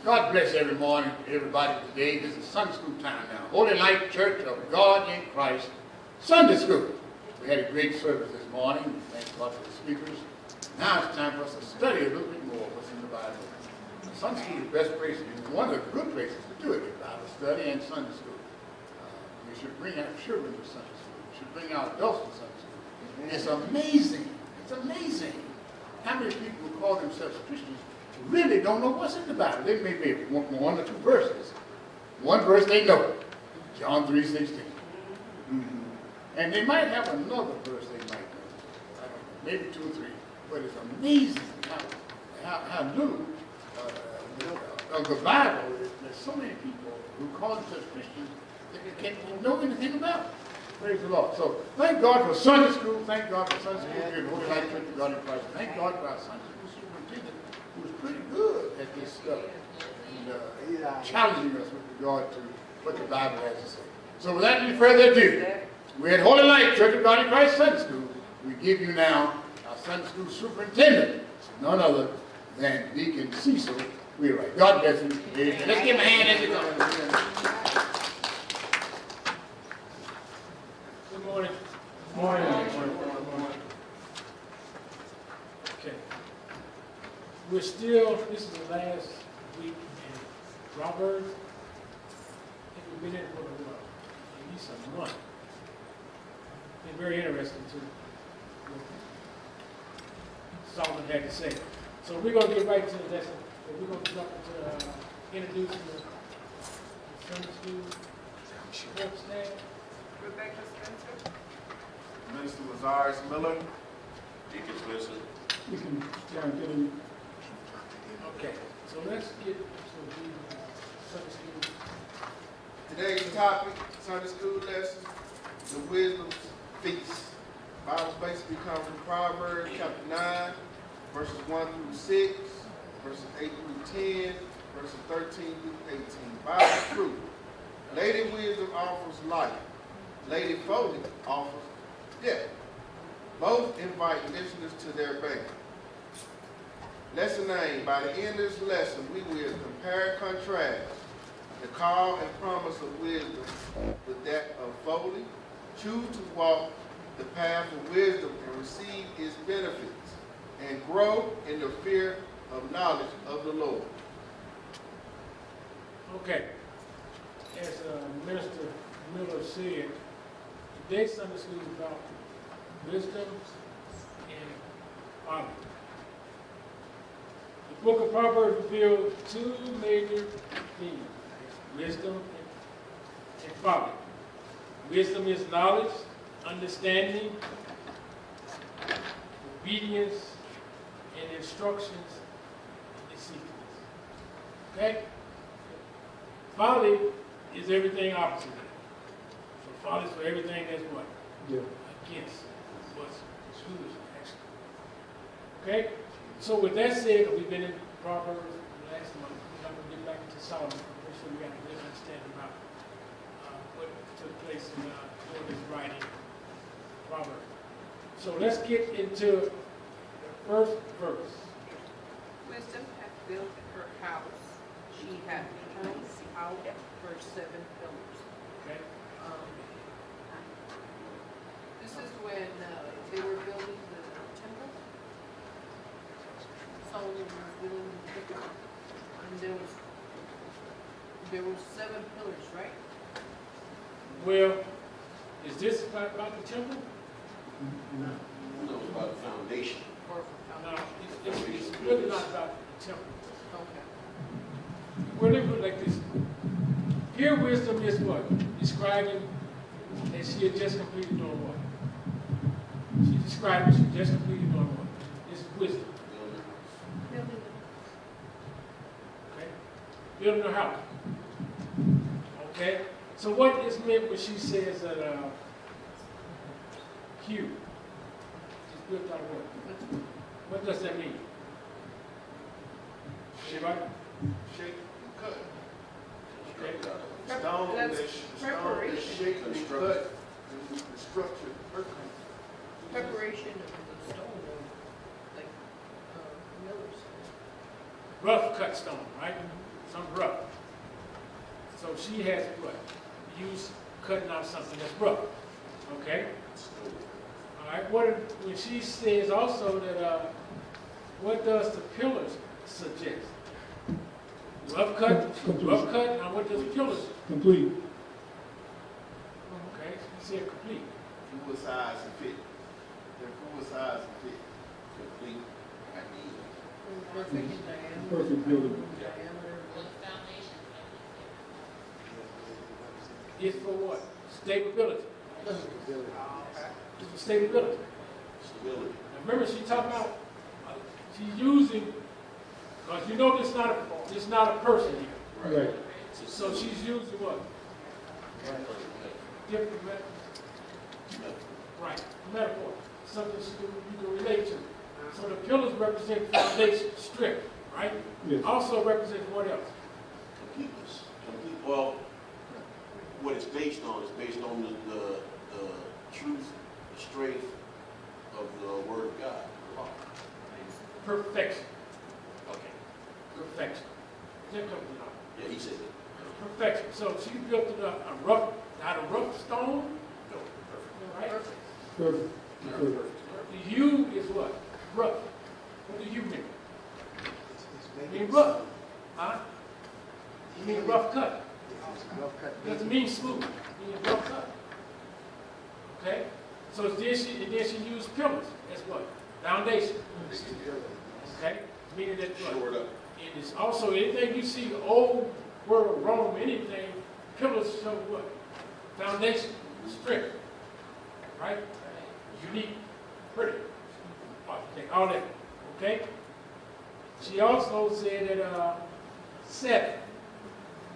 God bless every morning, everybody today. This is Sunday school time now. Holy Light Church of God in Christ, Sunday school. We had a great service this morning. Thank God for the speakers. Now it's time for us to study a little bit more what's in the Bible. Sunday school is the best place, one of the good places to do it, is Bible study and Sunday school. We should bring our children to Sunday school. We should bring our adults to Sunday school. It's amazing. It's amazing how many people who call themselves Christians really don't know what's in the Bible. They may be one or two verses. One verse they know, John 3:16. And they might have another verse they might know. I don't know, maybe 2 or 3. But it's amazing how little of the Bible, there's so many people who call themselves Christians that they can't know anything about it. Praise the Lord. So thank God for Sunday school. Thank God for Sunday school here at Holy Light Church of God in Christ. Thank God for our Sunday school superintendent, who's pretty good at this stuff and challenging us with regard to what the Bible has to say. So without any further ado, we're at Holy Light Church of God in Christ Sunday School. We give you now our Sunday school superintendent, none other than Deacon Cecil Wheelwright. God bless him. Amen. Let's give him a hand as he comes. Good morning. Good morning. Okay. We're still, this is the last week in Proverbs. I think we've been in for at least a month. Been very interesting too. What Solomon had to say. So we're going to get right to the lesson. We're going to jump into introducing the Sunday school church staff. Rebecca Spencer. Minister Lazarus Miller. Deacon Wilson. Deacon John Kennedy. Okay, so let's get to the Sunday school. Today's topic, Sunday school lesson, the wisdom's feast. Bible basically comes from Proverbs chapter 9, verses 1 through 6, verses 8 through 10, verses 13 through 18. Bible truth. Lady Wisdom offers life. Lady Foley offers death. Both invite listeners to their bank. Lesson 9. By the end of this lesson, we will compare and contrast the call and promise of wisdom with that of Foley. Choose to walk the path of wisdom and receive its benefits, and grow in the fear of knowledge of the Lord. Okay, as Minister Miller said, today's Sunday school is about wisdom and honor. The book of Proverbs reveals two major themes, wisdom and folly. Wisdom is knowledge, understanding, obedience, and instructions in sequence. Okay? Folly is everything opposite. So folly is for everything that's what? Yeah. Against what's foolish, actually. Okay? So with that said, we've been in Proverbs last month. We're not going to get back into Solomon. Make sure we got a good understanding about what took place in his writing, Proverbs. So let's get into the first verse. Wisdom hath built her house. She hath points out her 7 pillars. Okay? This is when they were building the temple. Solomon was building the temple. And there were 7 pillars, right? Well, is this about the temple? No. No, it's about the foundation. Or No, it's really not about the temple. okay. Well, let me put it like this. Here, wisdom is what? Describing that she had just completed doing what? She described she just completed doing what? This is wisdom. Building Okay? Building her house. Okay? So what is meant when she says that Hugh? She's built out what? What does that mean? Right? Shape and cut. Okay. Stone That's is preparation. shaped and cut and structured. preparation of the stone, like millers. Rough cut stone, right? Some So she has what? Used cutting out something that's rough. Okay? All right, when she says also that, what does the pillars suggest? Rough cut, now what does the pillars? Complete. Okay, she said complete. Full size and fit. They're full size and fit. Complete. I need it. Perfect diameter. Perfect building. It's for what? Stability. It's for stability. Stability. Now remember, she talking about, she's using, because you know this not a person here. Right. So she's using what? Different right, metaphor, something you can relate to. So the pillars represent foundation, strength, right? Yes. Also represent what else? Completeness. Well, what it's based on is based on the truth, the strength of the Word of God. the law. Perfection. Okay. Perfection. That comes along. Yeah, he said it. Perfection. So she built it out of rough stone, No, perfect. right? Perfect. Perfect. The U is what? Rough. What do you mean? You mean rough. Huh? You mean rough cut. Doesn't mean smooth. It means rough cut. Okay? So then she used pillars. That's what? Foundation. Okay? Meaning that what? Shored up. It is also anything you see, old world, Rome, anything, pillars show what? Foundation, strength. Right? Unique, pretty. Okay, all that. Okay? She also said that 7.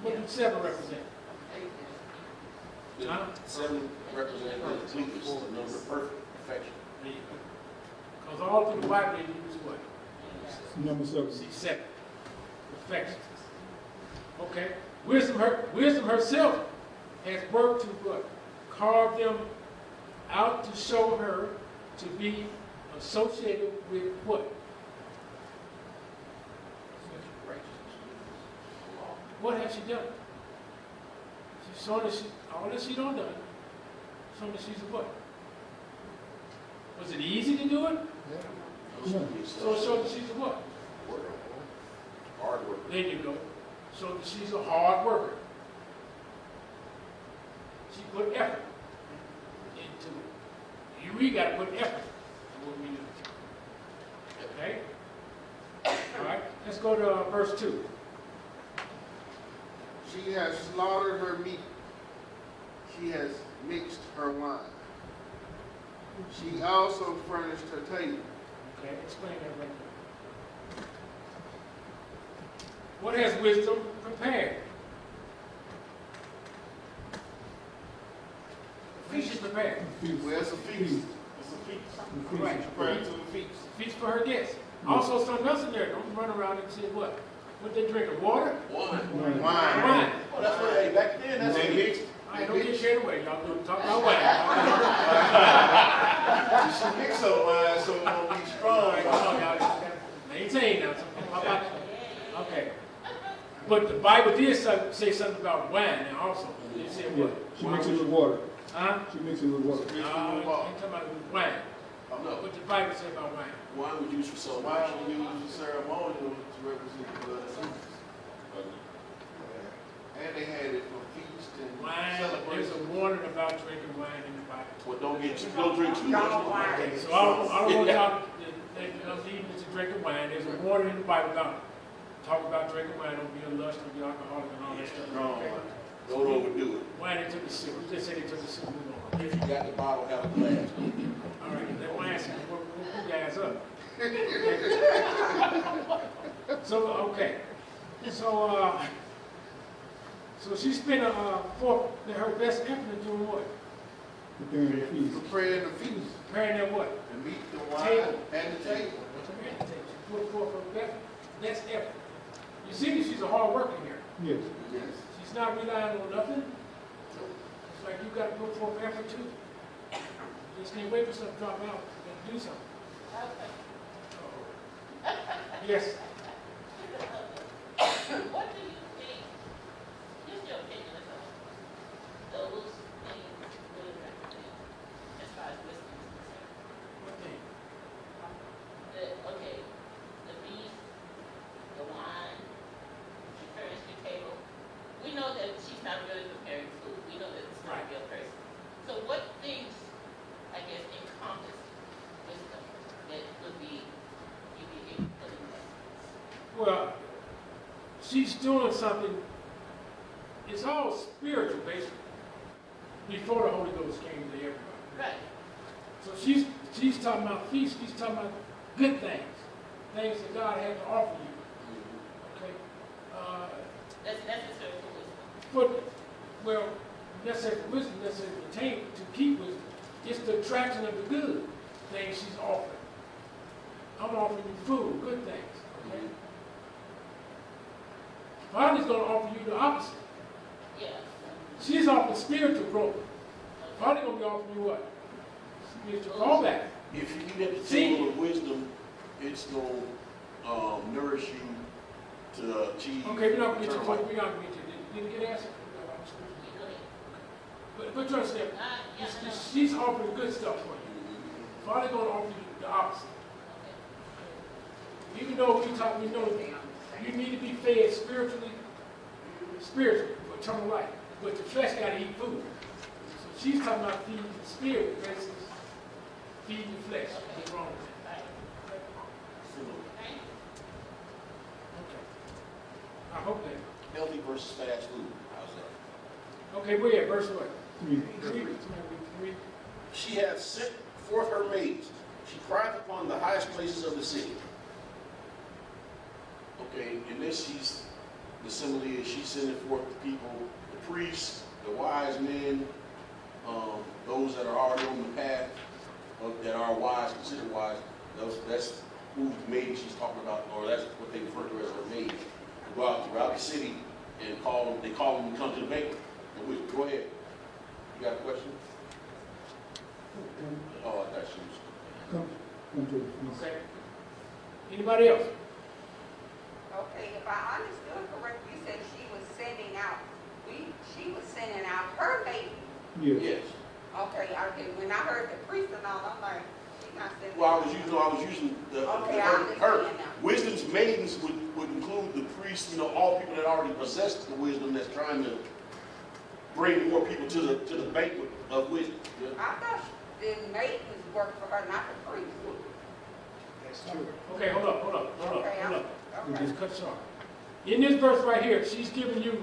What does 7 represent? The Huh? 7 represents completeness, the number of perfection. Because all through the Bible they use what? Number 7. See 7. Perfection. Okay? Wisdom herself has worked to what? Carve them out to show her to be associated with what? What has she done? She's shown that all that she done, shown that she's a what? Was it easy to do it? So it showed that she's a what? Hard work. There you go. So that she's a hard worker. She put effort into it. We got to put effort in what we do. Okay? All right, let's go to verse 2. She has slaughtered her meat. She has mixed her wine. She also furnished her table. Okay, explain that right there. What has wisdom prepared? The feast is prepared. Well, it's a feast. It's a feast. Right. Prepared to the feast. Feast for her guests. Also, something else in there. Don't run around and say what? What they drinking? Water? Wine. Wine. Wine. Well, that's what, hey, back then, that's They it. mixed. All right, don't get carried away. Y'all don't talk about wine. She mixed her wine so it won't be All strong. right, come on, y'all. Maintain now. How about you? Okay. But the Bible did say something about wine now also. It said Yeah. what? She mixes it with water. Huh? She mixes it with water. No, ain't talking about wine. No, What the Bible say about wine? wine was used for Wine celebration. we use for ceremonial to represent the blood of Jesus. And they had it for feast and Wine, there's celebration. a warning about drinking wine in the Bible. Well, don't drink too much. So I don't want y'all to think I'm needing to drink wine. There's a warning in the Bible about talk about drinking wine, don't be a lust, don't be alcoholic and all that stuff. Wrong Okay? one. Don't overdo it. Wine, they took the sip. We just said they took the sip. Move on. If you got the bottle, have a glass. All right, that wine said, we'll you guys up. So, okay. So she spent her best effort doing what? Preparing the feast. Preparing the feast. Preparing their what? The meat, the wine, Table. and the table. She put forth her best effort. You see that she's a hard worker here. Yes. Yes. She's not relying on nothing. It's like you got to put forth effort too. You just can't wait for something to drop out. You got to do something. Yes. What do you think? Here's your opinion. doing something, it's all spiritual, basically, before the Holy Ghost came to everybody. Right. So she's talking about feasts, she's talking about good things, things that God has to offer you. Okay? That's necessary for wisdom. But, well, necessary for wisdom, necessary to attain, to keep wisdom. It's the attraction of the good things she's offering. I'm offering you food, good things. Okay? Father's going to offer you the opposite. Yeah. She's offering spiritual growth. Father's going to be offering you what? Spiritual drawback. If you eat at the table of wisdom, it's going to nourish you to achieve. Okay, we're not going to get eternal you. life. We're not going to get you. Didn't get answered. Go ahead. But you understand, Yeah, I know. she's offering good stuff for you. Father's going to offer you the opposite. Even though we know you need to be fed spiritually for eternal life. But the flesh got to eat food. So she's talking about feeding the spirit versus feeding the flesh. What's wrong with that? Thank you. Okay. I hope that. Healthy versus fast food. How's that? Okay, where? Verse what? 3. Three. She hath sent forth her maids. She crieth upon the highest places of the city. Okay, in this, the simile is she's sending forth the people, the priests, the wise men, those that are already on the path, that are wise, considered wise. That's who the maid she's talking about, or that's what they refer to as her maid. To go out throughout the city and they call them to come to the banquet. Go ahead. You got a question? Oh, I thought she was. Come to the feast. Okay. Anybody else? Okay, if I understood correctly, you said she was sending out, she was sending out her maid. Yes. Yes. Okay, when I heard the priest and all, I'm like, she's not sending. Well, I was using Okay, I her understand now. wisdom's maidens would include the priests, all people that already possess the wisdom that's trying to bring more people to the banquet of wisdom. Yeah. I thought the maidens worked for her, not the priest. Okay, hold up. Okay, We okay. just cut short. In this verse right here, she's giving you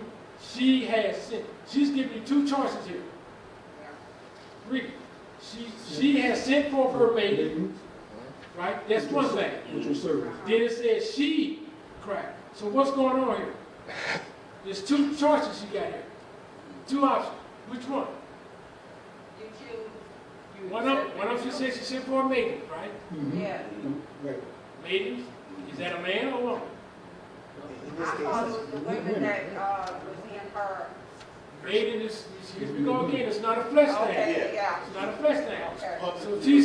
two choices here. Yeah. Read it. She has sent forth her maiden, right? That's one thing. With your servants. Then it says she cried. So what's going on here? There's two choices you got here. Two options. Which one? You choose. One of she says she sent for a maiden, right? Mhm. Yeah. Right. Maidens, is that a man or a woman? I thought it was the women that, was in her. Maiden is, here we go again, it's not a flesh thing. Okay, yeah. It's not a flesh thing. Okay. So she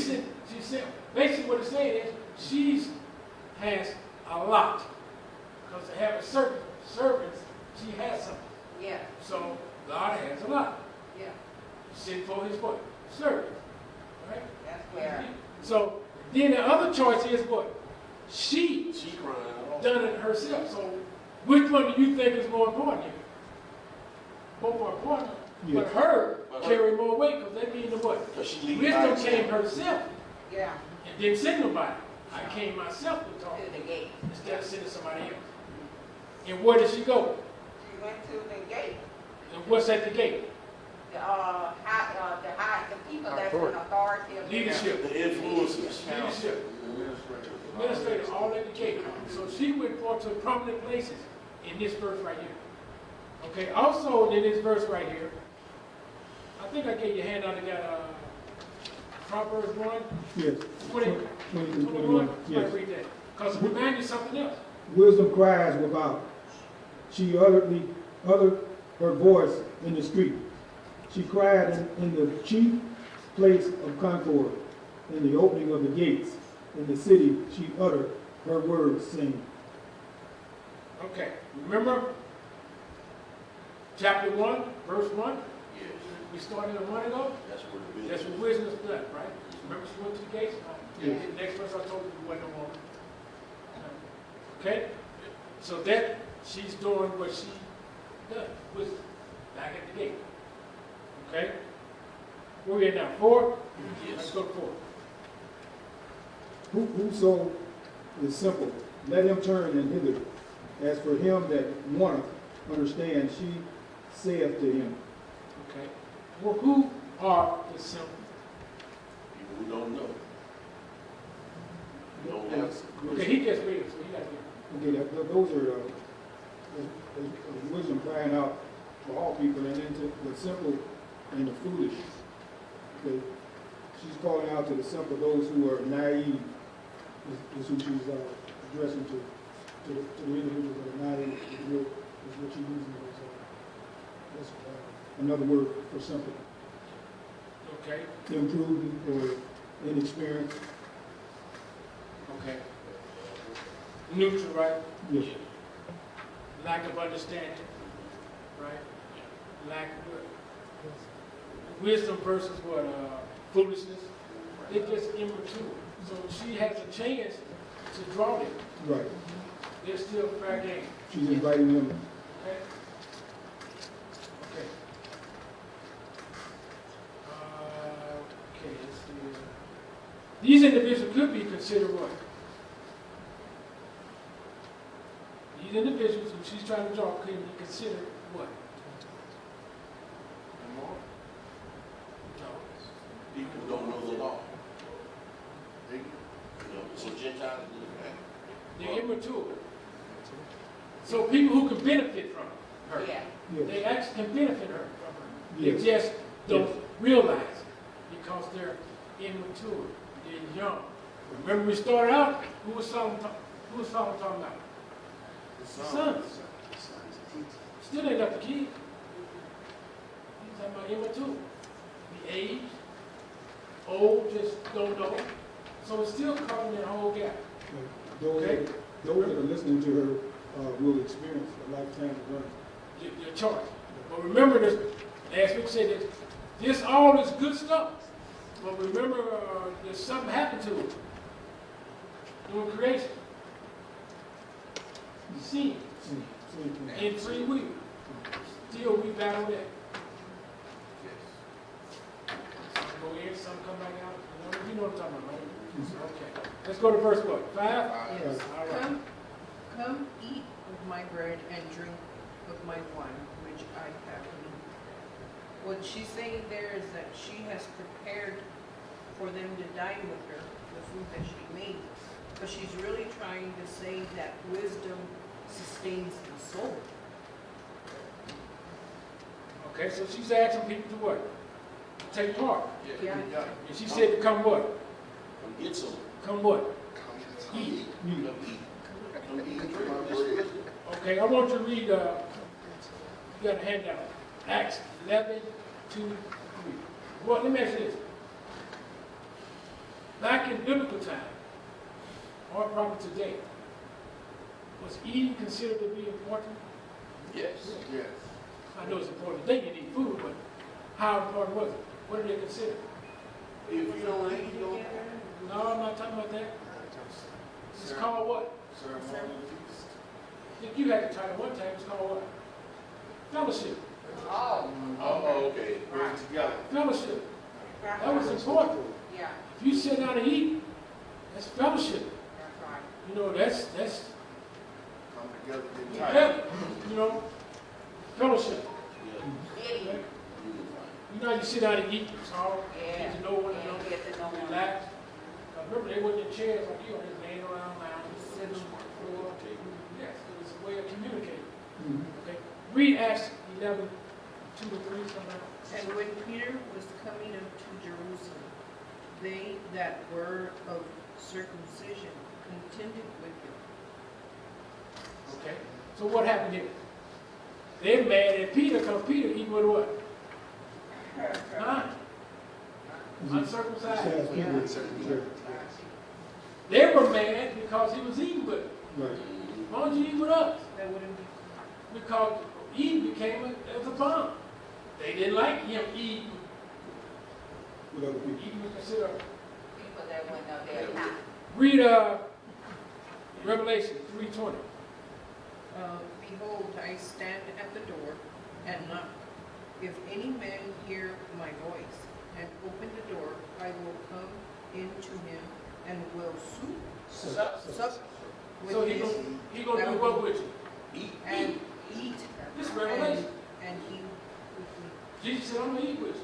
said, basically what it's saying is, she has a lot. Because to have a certain servants, she has something. Yeah, So God has a lot. yeah, He sent for his what? Servants. Right? that's where. So then the other choice is what? She She crying out. done it herself. So which one do you think is more important here? Both are important. But Yes. her carry more weight because that means the what? Because she leading by Wisdom came example. herself Yeah, and didn't send nobody. I came myself to talk to the gate. instead of sending somebody else. And where did she go? She went to the gate. And what's at the gate? The people that's in authority of. Leadership. The influencers. Leadership. Administrator, all at the gate. So she went forth to prominent places in this verse right here. Okay, also in this verse right here, I think I gave you a handout that got Proverbs 1, Yes. 20, 20 through 21. 21. Somebody Yes. read that. Because it reminds you of something else. Wisdom cries without. She uttered her voice in the street. She cried in the chief place of concord, in the opening of the gates. In the city, she uttered her words, saying, Okay, remember chapter 1, verse 1? Yes. We started a month ago. That's where the That's business. what wisdom's done, right? Remember she went to the gates? Yes. The next verse I told you we wasn't a woman. Okay? So that she's doing what she does, wisdom, back at the gate. Okay? Where we at now? 4? Let's Yes. go to 4. Whoso is simple, let him turn and hither. As for him that wanted understand, she saith to him. Okay. Well, who are the simple? People who don't know. You don't have. Okay, he just read it, so he got to Okay, those are wisdom crying out for all people, and then to the simple and the foolish. Okay, she's calling out to the simple, those who are naive, is who she's addressing to the individuals that are naive. Is what she's using as another word for simple. Okay. Imprudent or inexperienced. Okay. Neutral, right? Yes. Lack of understanding, right? Lack of wisdom versus what? Foolishness. They're just immature. So she has a chance to draw them. Right. They're still fair game. She's inviting them. Okay. Okay. Okay, let's see. These individuals could be considered what? These individuals who she's trying to draw could be considered what? Immoral. No. People who don't know the law. You know, so Gentiles do that. They're immature. So people who can benefit from her. Yeah. Yes. They actually can benefit her from her. Yes. They just don't Yes. realize it because they're immature. They're young. Remember we started out, who was Solomon talking about? The sons. Still ain't got the kid. He's talking about immature. The age, old, just don't know. So it's still covering that whole gap. Those, Okay. those that are listening to her will experience a lifetime of learning. Your choice. But remember this, as we said, this all is good stuff. But remember, there's something happened to it during creation. Sin in free will. Still, we battle that. Some go in, some come back out. You know what I'm talking about, right? Okay. Let's go to verse what? 5? Yes. All right. Come eat of my bread and drink of my wine, which I have made. What she's saying there is that she has prepared for them to dine with her, the food that she made. But she's really trying to say that wisdom sustains the soul. Okay, so she's asking people to what? To take part. Yeah. And she said to come what? Come get some. Come what? Eat. Come eat. Come eat and drink. That's wisdom. Okay, I want you to read, you got a handout. Acts 11, 2, 3. Well, let me ask you this. Back in biblical time, or probably today, was eating considered to be important? Yes. Yes. I know it's important. They didn't eat food, but how important was it? What did they consider? If you don't eat, you don't. No, I'm not talking about that. It's called what? Ceremonial feast. If you had the title one time, it's called what? Fellowship. Oh. Oh, okay. Bring together. Fellowship. That was important. Yeah, If you sit down and eat, that's fellowship. that's right. You know, that's Come together, get tight. yeah, you know, fellowship. Yeah. Eddie. Okay? You know, how you sit down and eat, it's all, Yeah. get to know one another, Get to know one. relax. Remember, they wasn't in chairs like you, just laying around lounge, sitting on the floor. Yes, it was a way of communicating. Okay, read Acts 11, 2 to 3, something. And when Peter was coming up to Jerusalem, they that were of circumcision contended with him. Okay, so what happened here? They're mad at Peter because Peter eat with what? Huh? Uncircumcised. Sure. They were mad because he was eating with them. Right. Why don't you eat with us? That wouldn't be Because Eve became a bomb. They didn't like him eating. With other people. Eve was considered. People that went up there now. Read Revelation 3:20. Behold, I stand at the door and knock. If any man hear my voice and open the door, I will come into him and will sup So with he him. gonna do what with you? and eat This is revelation. and eat with me. Jesus said, I'm gonna eat with you.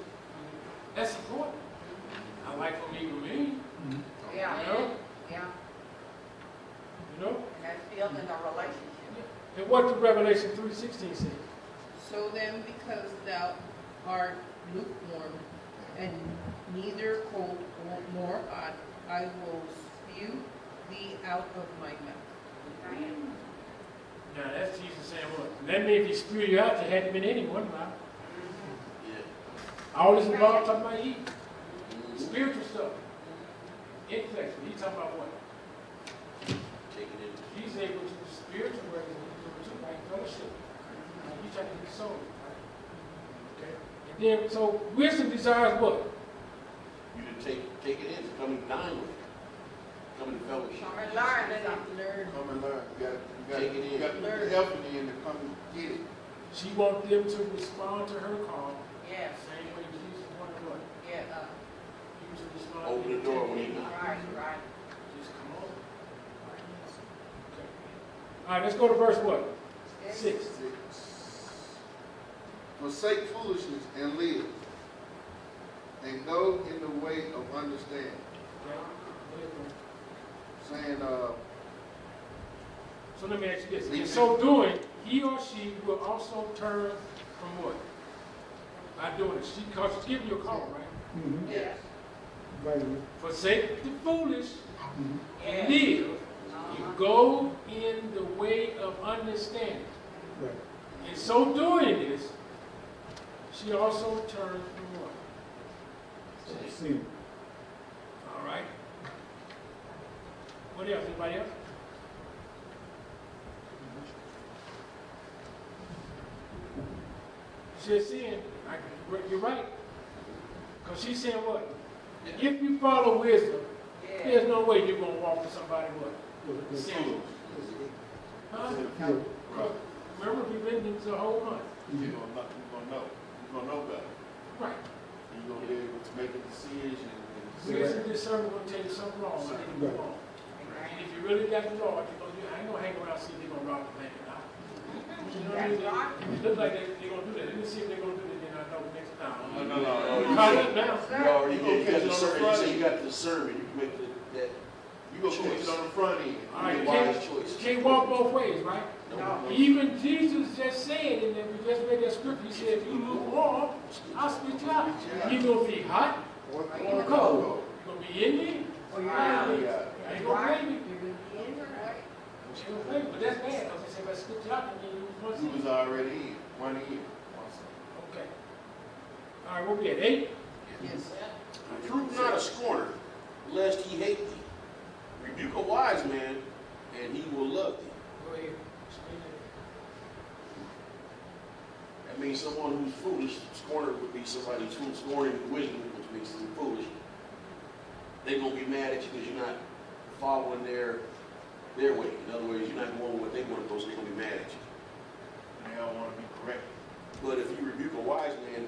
That's important. I like for me to me, Yeah, you know? yeah, You know? and that's building a relationship. And what did Revelation 3:16 say? So then, because thou art lukewarm, and neither cold nor hot, I will spew thee out of my mouth. Now that's Jesus saying what? That means if he spew you out, there hadn't been anyone about. Yeah. All this involved talking about eating. Spiritual stuff. Intellectual. He's talking about what? Taking it. He's able to do spiritual work and he's able to like fellowship. He's trying to get the soul. Right? Okay. And then so wisdom desires what? You to take it in, to come and dine with it. Come and fellowship. Come and learn something. Learn. Come and learn. Take it in. You got to put the effort in to come and get it. She wants them to respond to her call. Yes, Same way Jesus wanted what? yeah, You to respond. Open the door when you knock. right, right. Just come on. Okay. All right, let's go to verse what? 6. 6. Forsake foolishness and live, and go in the way of understanding. Saying, So let me ask you this. In so doing, he or she will also turn from what? By doing it. Because she's giving you a call, right? Mm-hmm. Yes. Right. Forsake the foolish, Mm-hmm. live. You go in the way of understanding. Right. In so doing this, she also turned from what? Sin. All right. What else? Anybody else? She's saying, you're right. Because she's saying what? If you follow wisdom, there's no way you're going to walk with somebody what? Sin. Huh? Because remember, we've been into the whole month. you're going to know. You're going to know better. Right. You're going to be able to make a decision. Wisdom discernment will tell you something wrong. So they can go wrong. And if you really got the Lord, I ain't going to hang around and see if they're going to rob the bank or not. You know what I mean? If it looks like they're going to do that, let me see if they're going to do that, then I know next time. No. Call it now. You already You did. You got gonna the discernment. You catch it on the say you got the discernment. You can make that. You're going to catch it on the front end. All right, you Wise can't, choice. you can't walk both ways, right? No. Even Jesus just said, and then we just read that scripture, he said, if you lukewarm, I'll spit you out. You're going to be hot Or or cold. You're going to be in me or you're out of me. Yeah. Ain't going to play me. You're going to be in her, right? Ain't going to play me. But that's bad, because they say, if I spit you out, then you lose one You was seed. already in. 1 year. Okay. All right, what we at, 8? Yes. Reprove not a scorner, lest he hate thee. Rebuke a wise man, and he will love thee. Go ahead. Explain it. That means someone who's foolish. Scorner would be somebody who's foolish, scorning wisdom, which makes them foolish. They're going to be mad at you because you're not following their way. In other words, you're not going with what they want to go, so they're going to be mad at you. They all want to be correct. But if you rebuke a wise man,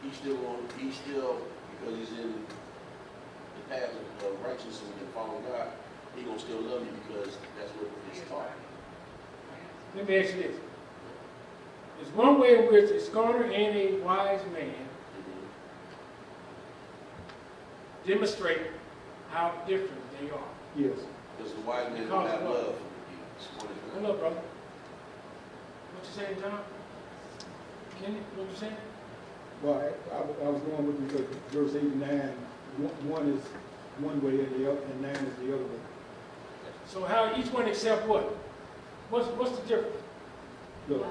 he's still, because he's in the path of righteousness and following God, he's going to still love you because that's what he's taught. Let me ask you this. There's one way in which a scorner and a wise man demonstrate how different they are. Yes. Because the wise man don't have love for the scorner. Hello, brother. What you saying, John? Kenny, what you saying? Well, I was going with the verse 8 and 9. One is one way and the other, and 9 is the other way. So how each one accept what? What's the difference? The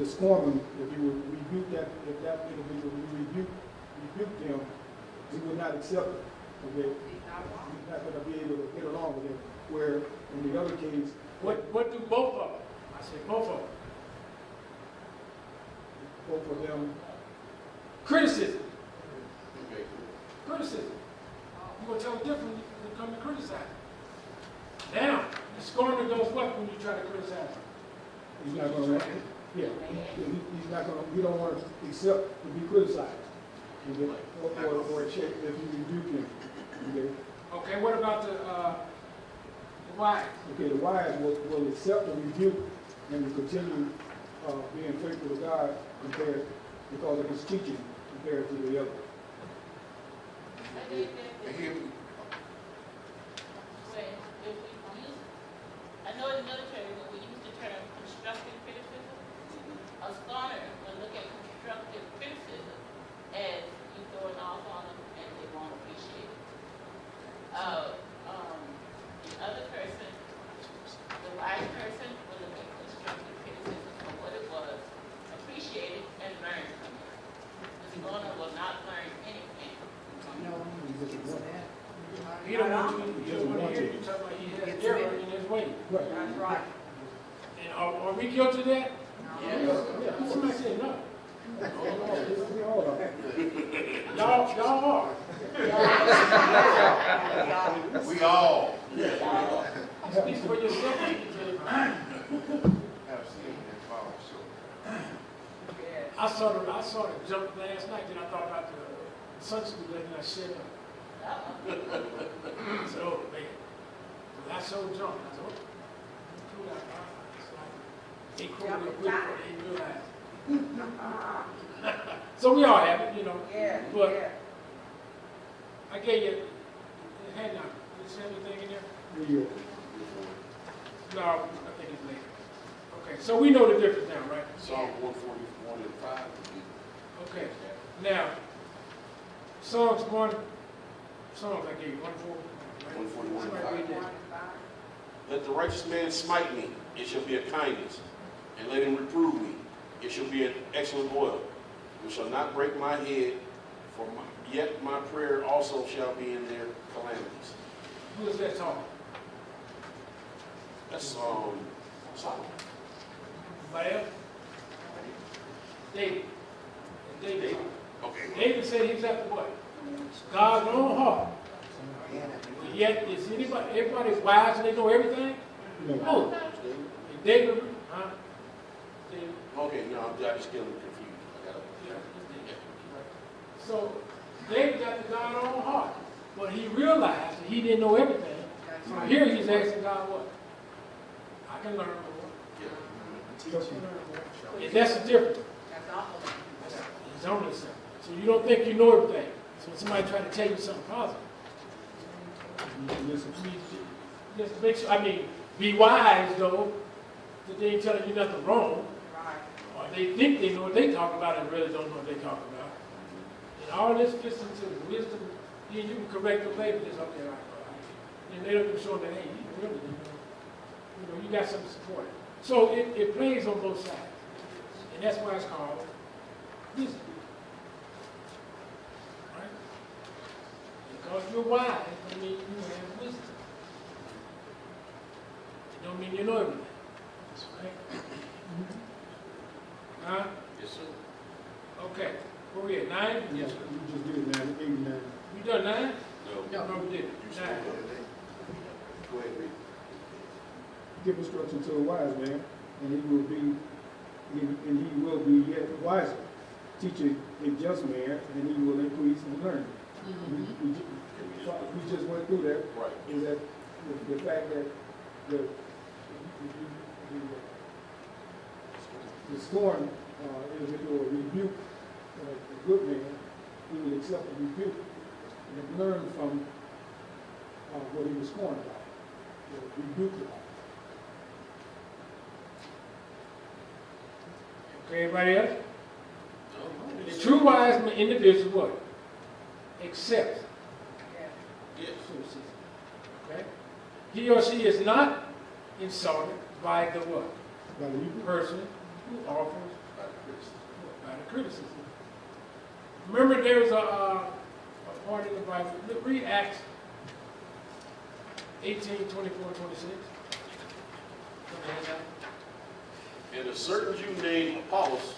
scorner, if you would rebuke that, if that individual, you rebuke them, he would not accept it. Okay? He's not going to be able to get along with him. Where in the other case, What do both of them? I said both of them. both of them, Criticism. Okay. Criticism. You're going to tell them different when you come to criticize. Now, the scorner does what when you try to criticize him? he's not going to, he's not going to, we don't want to accept to be criticized. Okay? Or check if you rebuke him. Okay? Okay, what about wise. Okay, the wise will accept the rebuke and will continue being faithful to God compared, because of his teaching compared to the other. And here, I know in the military, when we use the term constructive criticism, a scholar will look at constructive criticism as you throwing off on them and they won't appreciate it. The other person, the wise person, will look at constructive criticism for what it was, appreciate it, and learn from it. The scholar will not learn anything from it. No, it's that. He don't want to hear you talk about he has error in his way. Right. That's right. And are we guilty of that? Yeah. Somebody say no. We all are. Y'all are. we all. Speak for yourself. Have seen that fall, so. I saw the jump last night, then I thought about the Sunday school lesson I said. So, man, when I saw jump, I said, oh, it's like, they quoted real quick before they realized. So we all have it, you know. Yeah, But yeah. I gave you a handout. Is there anything in there? Yeah. No, I think it's later. Okay, so we know the difference now, right? Psalm 141 and 5. Okay. Now, Psalms I gave you, 141 and Somebody 5. read that. Let the righteous man smite me, it shall be a kindness, and let him reprove me, it shall be an excellent oil, which shall not break my head, yet my prayer also shall be in their calamities. Who is that talking? That's Solomon. Anybody else? David. David. David. Okay. David said he's after what? God's own heart. But yet, is everybody wise and they know everything? No. No. And David, huh? David. Okay, no, I'm just getting confused. I got Yeah, it's David. So, David's after God's own heart. But he realized that he didn't know everything. So here he's asking God what? I can learn more. And that's the difference. That's awful. It's only something. So you don't think you know everything. So when somebody try to tell you something positive, Listen. just make sure, be wise though, that they ain't telling you nothing wrong, Right. or they think they know what they talk about and really don't know what they talk about. And all this fits into wisdom, then you can correct the baby, just okay, all right. And they don't even show that, hey, you really, you got something to support it. So it plays on both sides. And that's why it's called wisdom. Right? Because you're wise, don't mean you have wisdom. It don't mean you know everything. Right? Huh? Yes, sir. Okay. Where we at? 9? Yeah, you just did it now, 8 and 9. You done 9? No. No, we didn't. 9. Go ahead, read. Give instruction to a wise man, and he will be yet wiser. Teach a just man, and he will increase in learning. We just went through that. Right. Is that the fact that the scorn individual rebuke a good man, he will accept the rebuke and learn from what he was scorned about, rebuked about. Okay, everybody else? The true wise individual what? Accepts Yes. criticism. Okay? He or she is not insulted by the what? By the Person who offers by the criticism. Remember there was a part in the Bible. Read Acts 18, 24, 26. And a certain Jew named Apollos,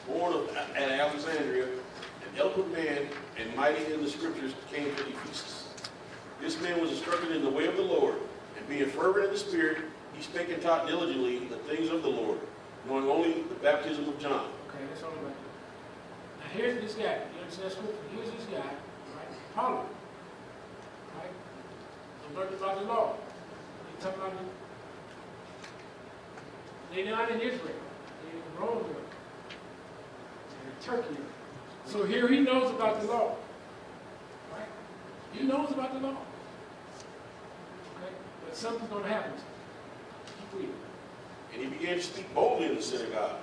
born at Alexandria, an eloquent man and mighty in the scriptures, came to Ephesus. This man was instructed in the way of the Lord, and being fervent in the Spirit, he spake and taught diligently the things of the Lord, knowing only the baptism of John. Okay, that's all right. Now here's this guy. You understand scripture? Here's this guy, right? Apollo. Right? He learned about the law. talking about they're not in Israel. They're in Rome. They're in Turkey. So here he knows about the law. Right? He knows about the law. Okay? But something's going to happen to him. Keep reading. And he began to speak boldly in the synagogue,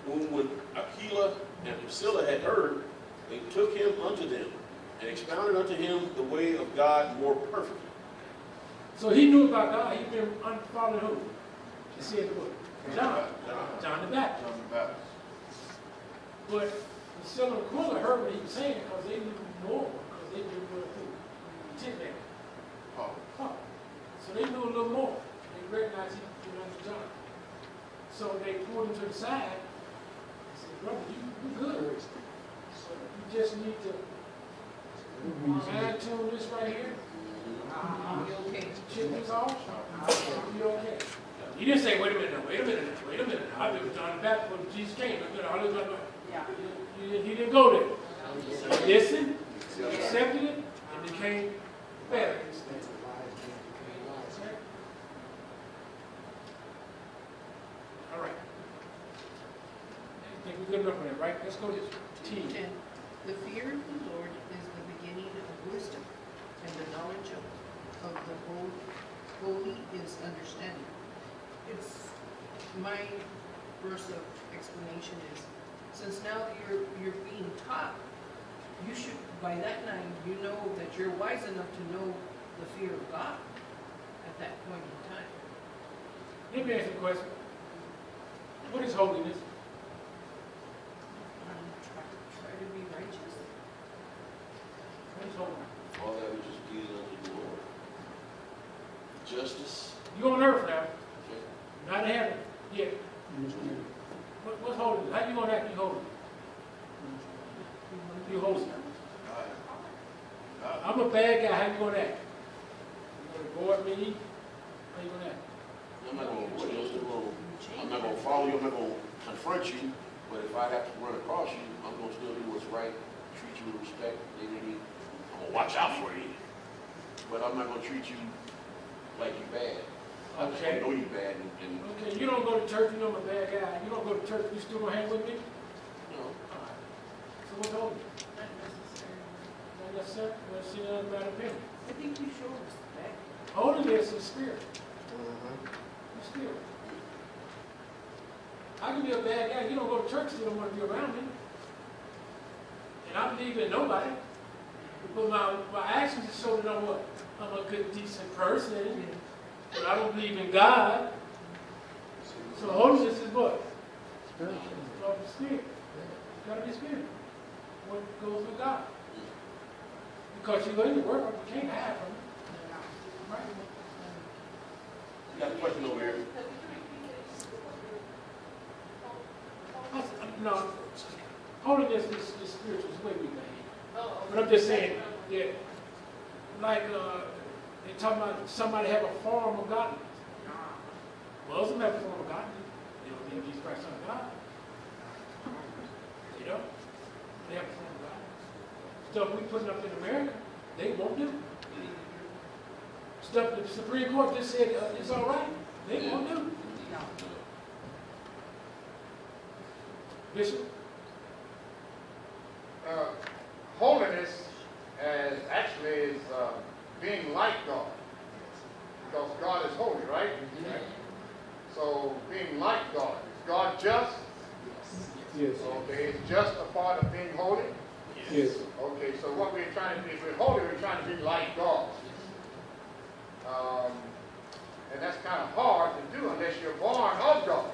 whom when Aquila and Priscilla had heard, they took him unto them, and expounded unto him the way of God more perfectly. So he knew about God. He'd been following who? He said the book. John the Baptist. John the Baptist. But Priscilla and Aquila heard what he was saying because they knew more, because they knew who Tin Man. Paul. Huh. So they knew a little more. They recognized he belonged to John. So they pulled him to the side and said, brother, you good. So you just need to fine-tune this right here. You okay? Chip this off. You'll be okay. He didn't say, wait a minute, wait a minute. I been with John the Baptist when Jesus came. He didn't go there. He listened, he accepted it, and became better. All right. I think we're good enough for that, right? Let's go to T. 10. The fear of the Lord is the beginning of wisdom, and the knowledge of the holy is understanding. It's my verse of explanation is, since now you're being taught, you should, by that time, you know that you're wise enough to know the fear of God at that point in time. Let me ask you a question. What is holiness? Try to be righteous. What is holiness? All that which is pleasing unto the Lord. Justice. You on earth now, Okay. not in heaven yet. What's holiness? How you gonna act be holy? Be holy. I'm a bad guy. How you gonna act? You gonna avoid me? How you gonna act? I'm not going to avoid you. I'm not going to follow you. I'm not going to confront you. But if I have to run across you, I'm going to still do what's right, treat you with respect, dignity. I'm going to watch out for you. But I'm not going to treat you like you're bad. I just Okay. know you're bad. And Okay, you don't go to church, you know I'm a bad guy. You don't go to church, you still gonna hang with me? you know, All right. So what's holiness? Not necessarily. Not necessarily. Let's see another matter of opinion. I think you show respect. Holiness is spirit. It's spirit. I can be a bad guy. You don't go to church, you don't want to be around me. And I believe in nobody. But my actions show that I'm what? I'm a good, decent person. But I don't believe in God. So holiness is what? Spirit. It's spirit. It's got to be spirit. What goes with God? Because you go in the world, you can't hide from it. Right? you got a question over here. No, holiness is spiritual. It's the way we behave. Oh, But I'm just saying that, like, they talking about somebody have a form of godliness. Muslims have a form of godliness. They don't believe Jesus Christ, Son of God. You know? They have a form of godliness. Stuff we putting up in America, they won't do. Stuff the Supreme Court just said it's all right, they won't do. Bishop? Holiness actually is being like God. Because God is holy, right? So being like God. Is God just? Yes. Okay, is just a part of being holy? Yes. Okay, so what we're trying to do, if we're holy, we're trying to be like God. And that's kind of hard to do unless you're born of God.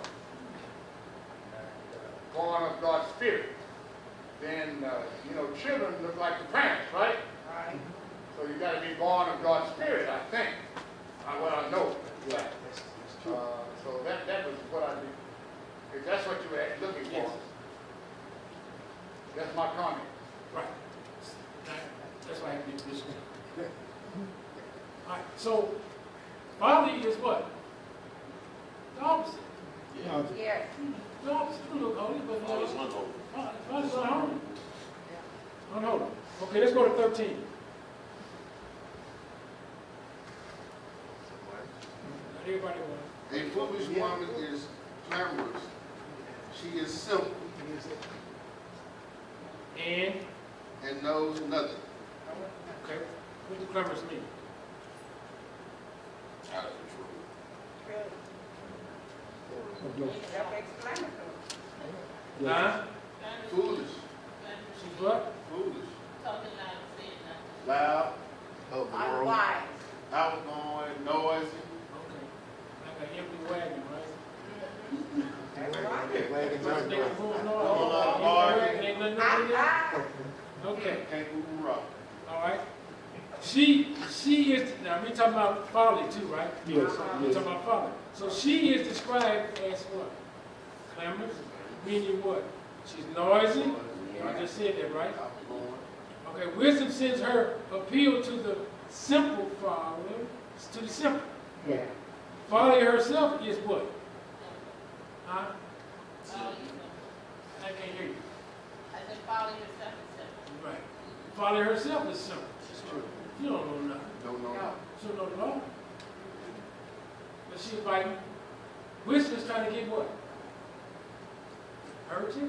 Born of God's Spirit. Then, children look like the parents, right? Right. So you got to be born of God's Spirit, I think. What I know. Yeah. So that was what I did. If that's what you were looking for. Yes. That's my comment. Right. That's why I have to be Bishop. All right, so godly is what? The opposite. Yeah. Yes. The opposite. You look holy, but All is unholy. God is unholy. Unholy. Okay, let's go to 13. everybody wants. A foolish woman is clamorous. She is simple And, and knows nothing. okay, what do clamors mean? Out of control. Self-explanatory. Huh? Foolish. She's what? Foolish. Talking loud and saying nothing. Loud. Unwise. Outgoing. Noisy. Okay. Like an empty wagon, right? That's right. First nigga moving on. Don't know how to argue. Ain't nothing wrong with that? Okay, Can't move rock. all right. She is, now we talking about folly too, right? Yes, We yes. talking about folly. So she is described as what? Clamorous, meaning what? She's noisy. I just said that, right? Outgoing. Okay, wisdom sends her appeal to the simple folly, to the simple. Yeah. Folly herself is what? Huh? Folly yourself. I can't hear you. I said folly yourself is simple. Right. Folly herself is simple. It's true. You don't know nothing. Don't know. No. She don't know the law. But she's fighting. Wisdom is trying to get what? Hurt you? You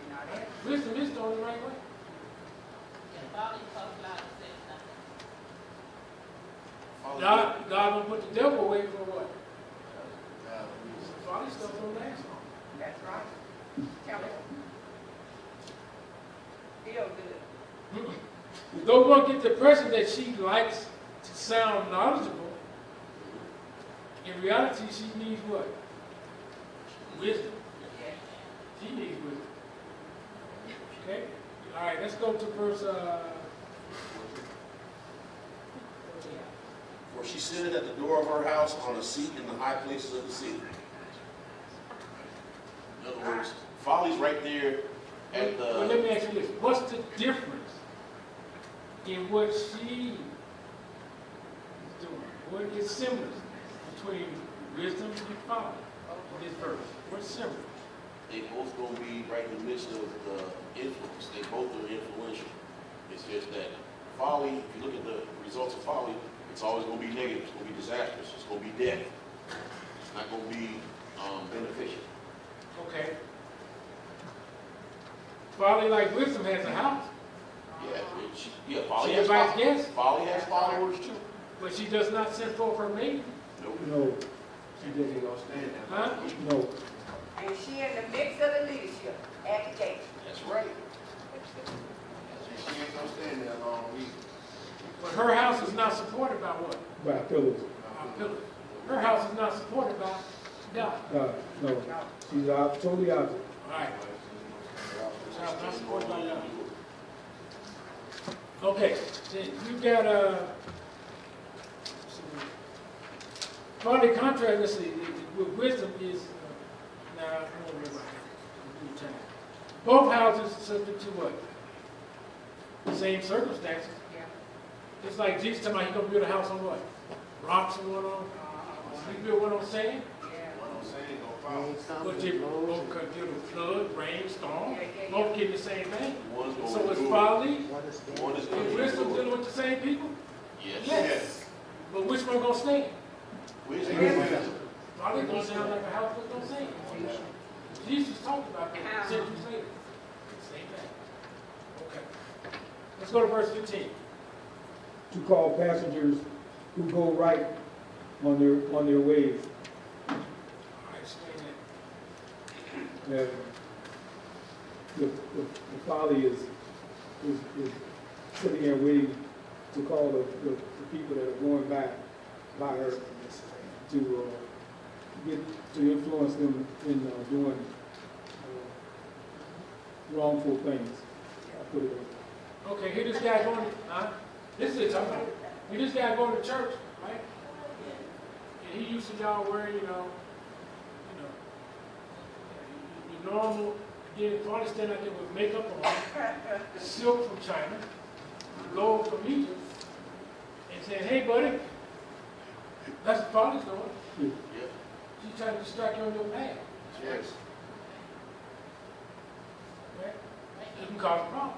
know that? Wisdom is the only right way. Yeah, folly talks loud and says nothing. God gonna put the devil away for what? Folly stuff don't last long. That's right. Tell me. Feel good. Though one get the impression that she likes to sound knowledgeable, in reality she needs what? Wisdom. Yeah. She needs wisdom. Okay? All right, let's go to verse, For she sitteth at the door of her house on a seat in the high places of the city. In other words, folly's right there at well, let the, me ask you this. What's the difference in what she is doing? What is similar between wisdom and folly in this verse? What's similar? they both gonna be right in the midst of the influence. They both are influential. It's just that folly, if you look at the results of folly, it's always gonna be negative, it's gonna be disastrous, it's gonna be death. It's not gonna be beneficial. Okay. Folly, like wisdom, has a house, Folly She has invites followers. guests. Folly has followers too. but she does not send forth her maid. Nope. No, she didn't. Huh? No. And she in the mix of the leadership at the gate. That's right. She ain't gonna stand there long either. But her house is not supported by what? By pillars. By pillars. Her house is not supported by God. No. She's out, totally out. All right. Her house not supported by God. Okay, then you got folly contrast, let's see, with wisdom is, now, I don't remember. Both houses subject to what? The same circumstances. Yeah. It's like Jesus talking about he gonna build a house on what? Rocks and what on? He built one on sand? Yeah. What I'm saying, gonna follow. But you both could deal with flood, rain, storm, Yeah. both getting the same thing. One's gonna So it's endure. folly One is gonna and wisdom endure. dealing with the same people? Yes. Yes. But which one gonna stand? Wisdom. Folly gonna sound like a house that's gonna stand. Jesus talked about that centuries later. Same thing. Okay. Let's go to verse 15. To call passengers who go right on their ways. All right, explain that. And the folly is sitting there waiting to call the people that are going by her to influence them in doing wrongful things. I put it that way. Okay, here this guy going, this is it, talking about. Here this guy going to church, right? And he used to y'all wearing, your normal, getting probably stand out there with makeup on, silk from China, gold from Egypt, and saying, hey buddy, that's what Father's doing. Yeah. She's trying to distract you on your path. Yes. Okay? It can cause a problem.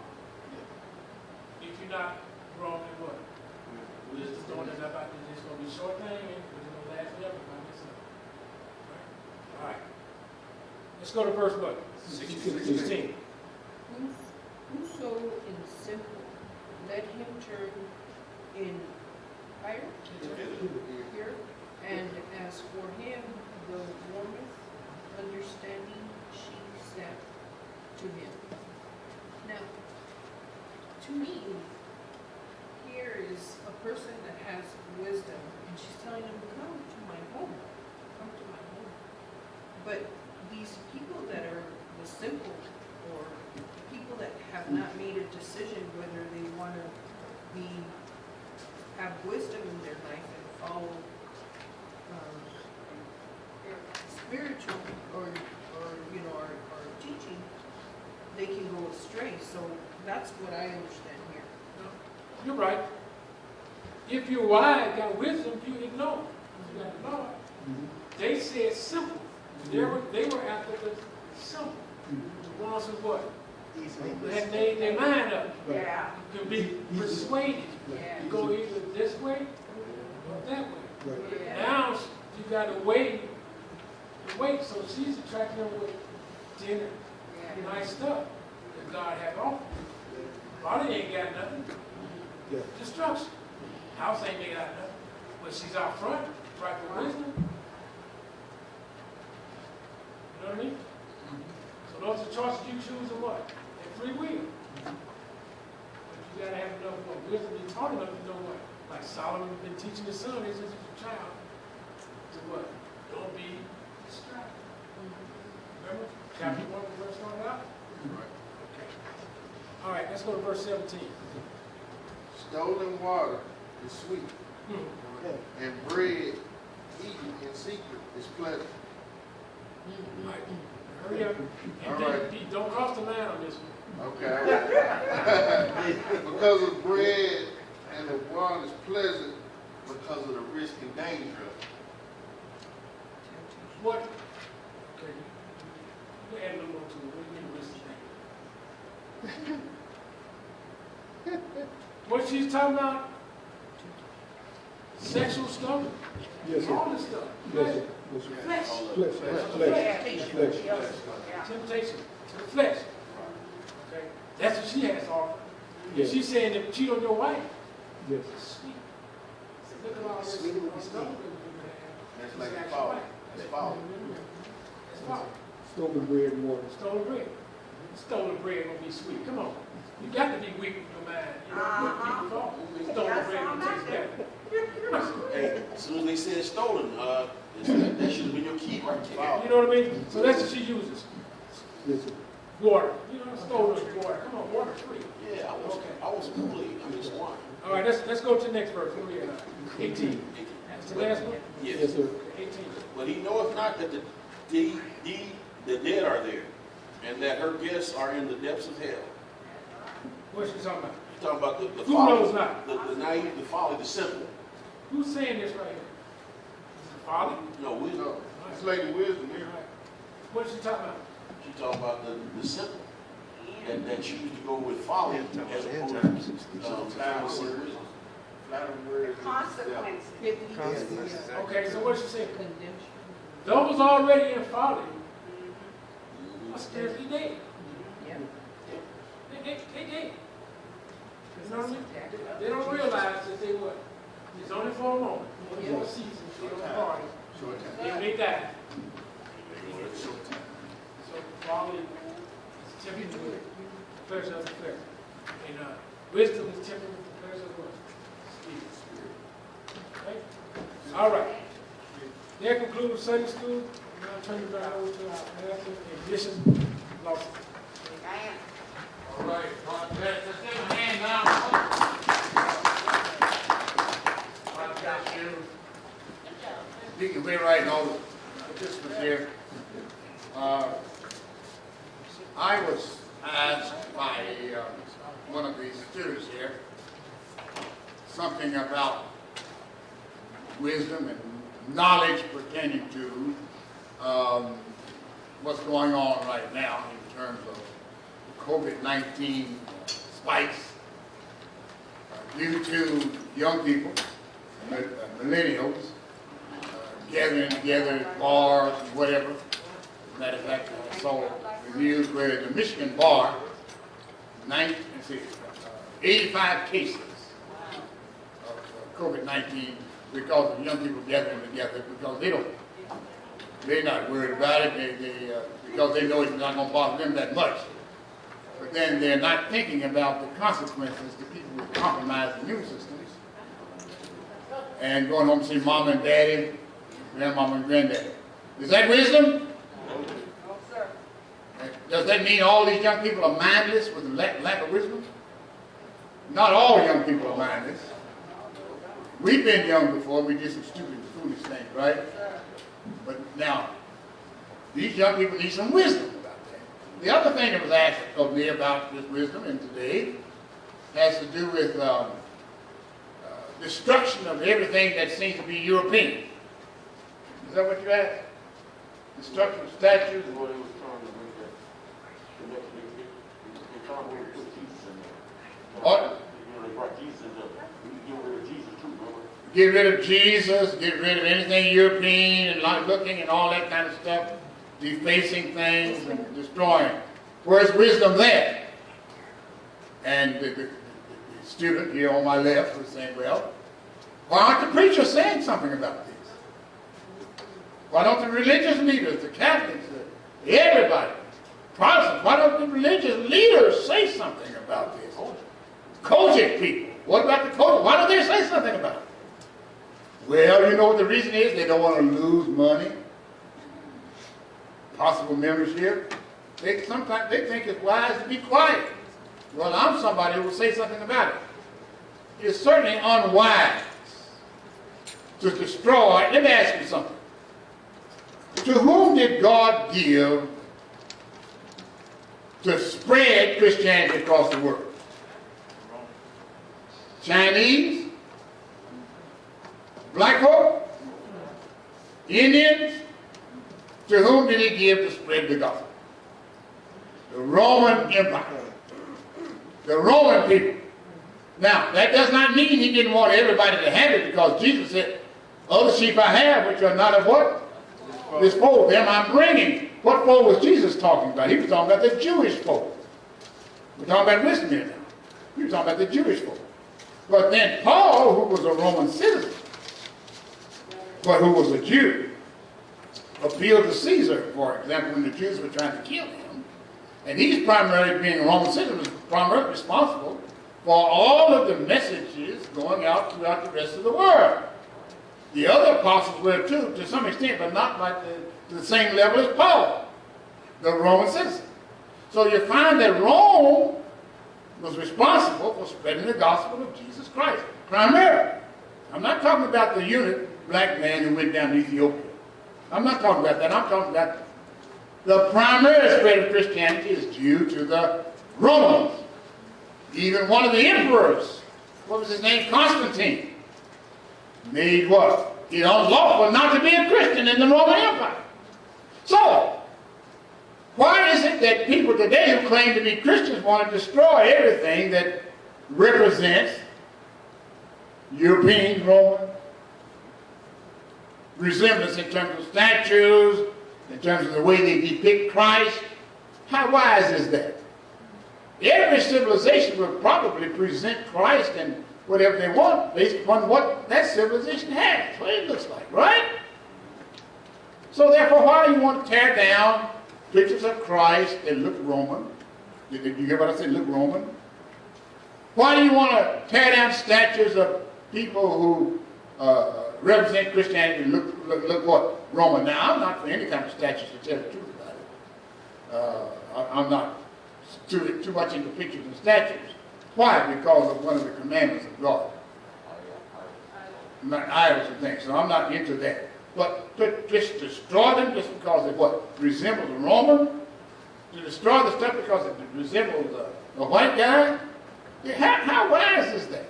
If you're not wrong in what? We're just throwing it up out there, it's gonna be a short thing, and it's gonna last forever by this up. All right. Let's go to verse what? 16. Whoso in simple, let him turn in fire, here, and as for him, the warmeth understanding she said to him. Now, to me, here is a person that has wisdom, and she's telling him, come to my home, come to my home. But these people that are the simple, or people that have not made a decision whether they want to have wisdom in their life and follow spiritual or our teaching, they can go astray. So that's what I understand here. You're right. If you're wise, got wisdom, you ignore. You got to know it. They said simple. They were after the simple. The ones who what? Had made their mind up. Yeah. You can be persuaded. Yeah. You go either this way or that way. Yeah. Now you got to wait. So she's attracting them with dinner, Yeah. nice stuff that God had offered. Probably ain't got nothing. Yeah. Destruction. House ain't made out of nothing. But she's out front, right for wisdom. You know what I mean? So those are choices you choose or what? And free will. But you gotta have enough what? Wisdom. You're taught enough to know what? Like Solomon has been teaching his son since he was a child. To what? Don't be distracted. Remember? Chapter 1, the verse started out? Okay. All right, let's go to verse 17. Stolen water is sweet, Hmm. and bread eaten in secret is pleasant. All right. Hurry up. All And right. then, don't cross the line on this one. Okay. Because of bread and the water is pleasant because of the risk and danger of it. What? Okay. You add a little more to it. What do you mean risk thing? What she's talking about? Sexual stuff? Yes, sir. All this stuff. Yes, sir. Yes, sir. Flesh. Flesh. Yeah. Temptation to the flesh. Okay. That's what she has to offer. Yes. She's saying that cheat on your wife. Yes. It's sweet. Look at all this stuff. That's like a fault. It's fault. It's fault. Stolen bread and water. Stolen bread. Stolen bread gonna be sweet. Come on. You got to be weak with your mind. You know, what people thought. Stolen bread gonna taste better. Hey, as soon as they said stolen, that should have been your key right there. You know what I mean? So that's what she uses. Yes, sir. Water. You know, stolen water. Come on, water free. Yeah, I was Kool-Aid. I mean, it's wine. All right, let's go to the next verse. Where we at? 18. That's the last one? Yes. Yes, sir. 18. But he knoweth not that the dead are there, and that her guests are in the depths of hell. What's she talking about? He's talking about the Who folly, knows not? the naive, the folly, the simple. Who's saying this right here? Is it the Father? No, wisdom. No, it's Lady Wisdom here. All right. What is she talking about? She's talking about the simple. That choose to go with folly as opposed to fallacy and wisdom. Flattering words. Consequences. Okay, so what is she saying? Condemnation. Those already in folly are spiritually dead. Yeah. They dead. You know what I mean? They don't realize that they were. It's only for a moment, only for a season, they don't party. Short time. Then they die. So folly is tempted with the pleasure of the flesh. And wisdom is tempted with the pleasure of what? Spirit. Okay? All right. That concludes Sunday school. Now turn it back over to our pastor and Bishop Lawson. Amen. All right, let's give a hand now. God bless you. Deacon Wainwright and all the participants here. I was asked by one of the students here something about wisdom and knowledge pertaining to what's going on right now in terms of COVID-19 spikes due to young people, millennials, gathering together at bars and whatever. As a matter of fact, I saw reviews where the Michigan bar, 85 cases of COVID-19 because of young people gathering together because they're not worried about it, because they know it's not going to bother them that much. But then they're not thinking about the consequences to people with compromised immune systems and going home to see mom and daddy, grandmama and granddaddy. Is that wisdom? No, sir. Does that mean all these young people are mindless with lack of wisdom? Not all young people are mindless. We've been young before, we did some stupid, foolish things, right? But now, these young people need some wisdom about that. The other thing that was asked of me about this wisdom in today has to do with destruction of everything that seems to be European. Is that what you asked? Destruction of statues? Well, they was trying to make that, they trying to put Jesus in there. Or, They brought Jesus in there. We get rid of Jesus too, remember? get rid of Jesus, get rid of anything European and like looking and all that kind of stuff, defacing things and destroying. Where's wisdom there? And the student here on my left was saying, well, why aren't the preachers saying something about this? Why don't the religious leaders, the Catholics, everybody, Protestants, why don't the religious leaders say something about this? HLCOGIC people, what about the HLCOGIC? Why don't they say something about it? Well, you know what the reason is? They don't want to lose money, possible membership. Sometimes they think it's wise to be quiet. Well, I'm somebody who will say something about it. It's certainly unwise to destroy. Let me ask you something. To whom did God give to spread Christianity across the world? Chinese? Black folk? Indians? To whom did he give to spread the gospel? The Roman Empire. The Roman people. Now, that does not mean he didn't want everybody to have it, because Jesus said, other sheep I have which are not of what? This fold, them I'm bringing. What fold was Jesus talking about? He was talking about the Jewish fold. We're talking about wisdom here now. He was talking about the Jewish fold. But then Paul, who was a Roman citizen, but who was a Jew, appealed to Caesar, for example, when the Jews were trying to kill him. And he's primarily, being a Roman citizen, was primarily responsible for all of the messages going out throughout the rest of the world. The other apostles were too, to some extent, but not like to the same level as Paul, the Roman citizen. So you find that Rome was responsible for spreading the gospel of Jesus Christ, primarily. I'm not talking about the unit black man who went down to Ethiopia. I'm not talking about that. I'm talking about the primary spread of Christianity is due to the Romans. Even one of the emperors, what was his name? Constantine, made what? It unlawful not to be a Christian in the Roman Empire. So, why is it that people today who claim to be Christians want to destroy everything that represents European, Roman resemblance in terms of statues, in terms of the way they depict Christ? How wise is that? Every civilization will probably present Christ and whatever they want based upon what that civilization has, what it looks like, right? So therefore, why do you want to tear down pictures of Christ that look Roman? Did you hear what I said, look Roman? Why do you want to tear down statues of people who represent Christianity and look what? Roman. Now, I'm not for any kind of statues to tell the truth about it. I'm not too much into pictures and statues. Why? Because of one of the commandments of God. Idols and things. So I'm not into that. But to just destroy them just because it what? Resembles a Roman? To destroy the stuff because it resembles a white guy? Yeah, how wise is that?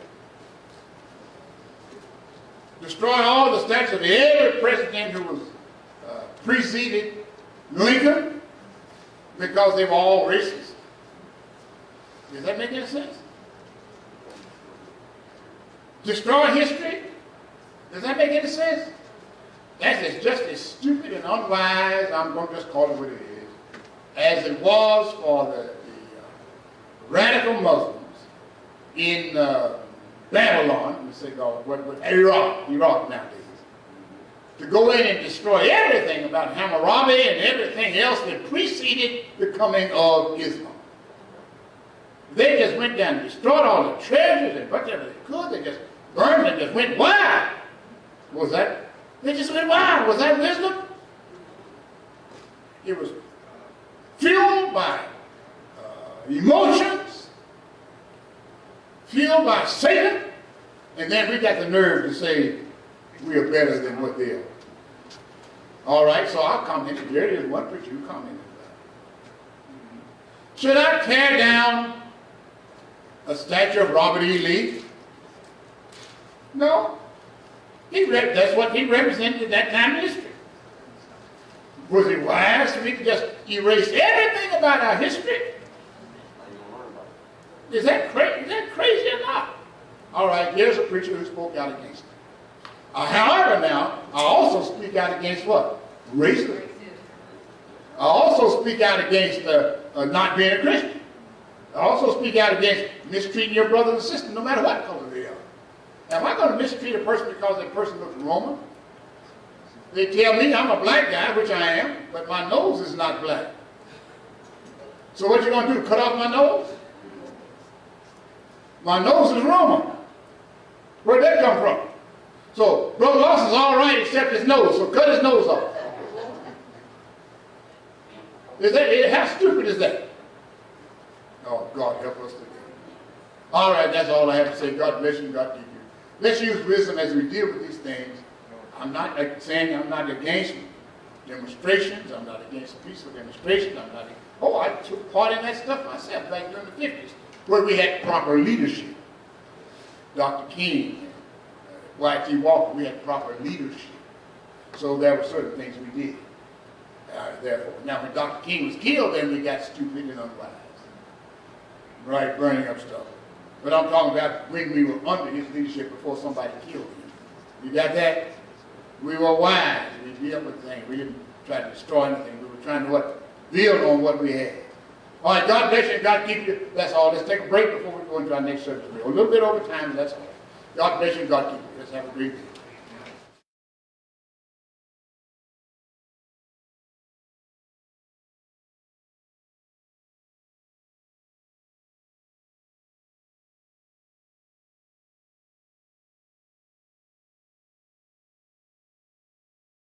Destroy all the statues of every president who was preceded Lincoln because they were all racist. Does that make any sense? destroy history? Does that make any sense? That's just as stupid and unwise, I'm going to just call it what it is, as it was for the radical Muslims in Babylon, let me say Iraq nowadays, to go in and destroy everything about Hammurabi and everything else that preceded the coming of Islam. They just went down and destroyed all the treasures and whatever they could. They just burned and just went wild. What was that? They just went wild. Was that wisdom? It was fueled by emotions, fueled by Satan, and then we got the nerve to say we are better than what they are. All right, so I'll comment. There is one preacher who commented about it. Should I tear down a statue of Robert E. Lee? No. That's what he represented at that time in history. Was it wise for me to just erase everything about our history? Is that crazy or not? All right, there's a preacher who spoke out against it. However, now, I also speak out against what? Racism. I also speak out against not being a Christian. I also speak out against mistreating your brother and sister, no matter what color they are. Am I going to mistreat a person because that person looks Roman? They tell me I'm a black guy, which I am, but my nose is not black. So what you going to do, cut off my nose? My nose is Roman. Where'd that come from? So Brother Lawson's all right except his nose, so cut his nose off. How stupid is that? Oh, God help us today. All right, that's all I have to say. God bless you, God keep you. Let's use wisdom as we deal with these things. I'm not saying I'm not against demonstrations. I'm not against peaceful demonstrations. I took part in that stuff myself back during the 50s, where we had proper leadership. Dr. King, Y.T. Walker, we had proper leadership. So there were certain things we did. Therefore, now when Dr. King was killed, then we got stupid and unwise. Right, burning up stuff. But I'm talking about when we were under his leadership before somebody killed him. You got that? We were wise. We dealt with things. We didn't try to destroy anything. We were trying to build on what we had. All right, God bless you and God keep you. That's all. Let's take a break before we go into our next service. A little bit over time, that's all. God bless you and God keep you. Let's have a great day.